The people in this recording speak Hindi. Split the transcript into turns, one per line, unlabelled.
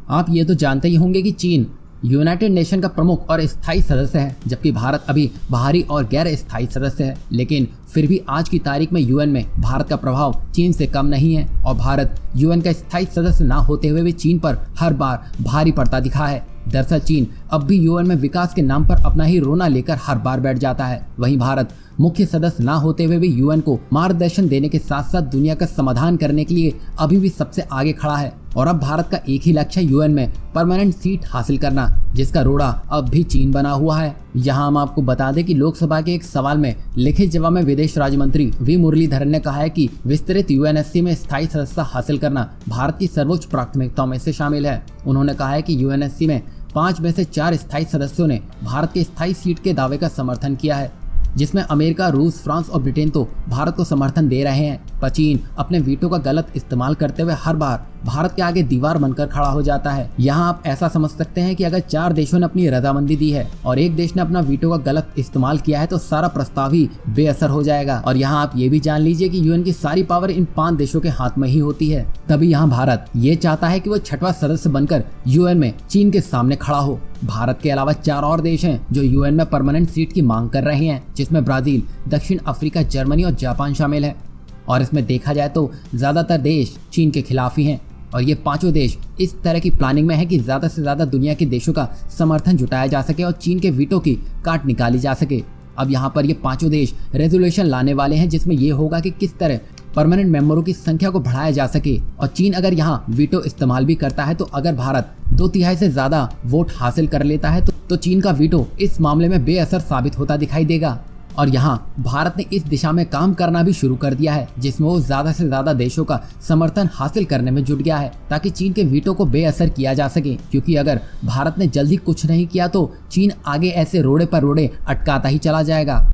आप ये तो जानते ही होंगे कि चीन यूनाइटेड नेशन का प्रमुख और स्थायी सदस्य है, जबकि भारत अभी बाहरी और गैर स्थायी सदस्य है। लेकिन फिर भी आज की तारीख में यूएन में भारत का प्रभाव चीन से कम नहीं है और भारत यूएन का स्थायी सदस्य न होते हुए भी चीन पर हर बार भारी पड़ता दिखा है। दरअसल चीन अब भी यूएन में विकास के नाम पर अपना ही रोना लेकर हर बार बैठ जाता है। वहीं भारत मुख्य सदस्य ना होते हुए भी यूएन को मार्गदर्शन देने के साथ साथ दुनिया का समाधान करने के लिए अभी भी सबसे आगे खड़ा है। और अब भारत का एक ही लक्ष्य है, यूएन में परमानेंट सीट हासिल करना, जिसका रोड़ा अब भी चीन बना हुआ है। यहाँ हम आपको बता दें कि लोकसभा के एक सवाल में लिखित जवाब में विदेश राज्य मंत्री वी मुरलीधरन ने कहा है कि विस्तृत यूएनएससी में स्थायी सदस्यता हासिल करना भारत की सर्वोच्च प्राथमिकताओं में से शामिल है। उन्होंने कहा है कि यूएनएससी में 5 में से 4 स्थायी सदस्यों ने भारत के स्थायी सीट के दावे का समर्थन किया है, जिसमें अमेरिका, रूस, फ्रांस और ब्रिटेन तो भारत को समर्थन दे रहे हैं, पर चीन अपने वीटो का गलत इस्तेमाल करते हुए हर बार भारत के आगे दीवार बनकर खड़ा हो जाता है। यहाँ आप ऐसा समझ सकते हैं कि अगर 4 देशों ने अपनी रजामंदी दी है और एक देश ने अपना वीटो का गलत इस्तेमाल किया है तो सारा प्रस्ताव ही बेअसर हो जाएगा। और यहाँ आप ये भी जान लीजिए कि यूएन की सारी पावर इन 5 देशों के हाथ में ही होती है। तभी यहाँ भारत ये चाहता है कि वो 6वां सदस्य बनकर यूएन में चीन के सामने खड़ा हो। भारत के अलावा 4 और देश हैं जो यूएन में परमानेंट सीट की मांग कर रहे हैं, जिसमें ब्राजील, दक्षिण अफ्रीका, जर्मनी और जापान शामिल है। और इसमें देखा जाए तो ज्यादातर देश चीन के खिलाफ ही हैं और ये 5 देश इस तरह की प्लानिंग में है कि ज्यादा से ज्यादा दुनिया के देशों का समर्थन जुटाया जा सके और चीन के वीटो की काट निकाली जा सके। अब यहाँ पर ये 5 देश रेजोल्यूशन लाने वाले हैं, जिसमें ये होगा कि किस तरह परमानेंट मेंबरों की संख्या को बढ़ाया जा सके। और चीन अगर यहाँ वीटो इस्तेमाल भी करता है तो अगर भारत 2/3 से ज्यादा वोट हासिल कर लेता है तो चीन का वीटो इस मामले में बेअसर साबित होता दिखाई देगा। और यहाँ भारत ने इस दिशा में काम करना भी शुरू कर दिया है, जिसमें वो ज्यादा से ज्यादा देशों का समर्थन हासिल करने में जुट गया है ताकि चीन के वीटो को बेअसर किया जा सके। क्योंकि अगर भारत ने जल्दी कुछ नहीं किया तो चीन आगे ऐसे रोड़े पर रोड़े अटकाता ही चला जाएगा।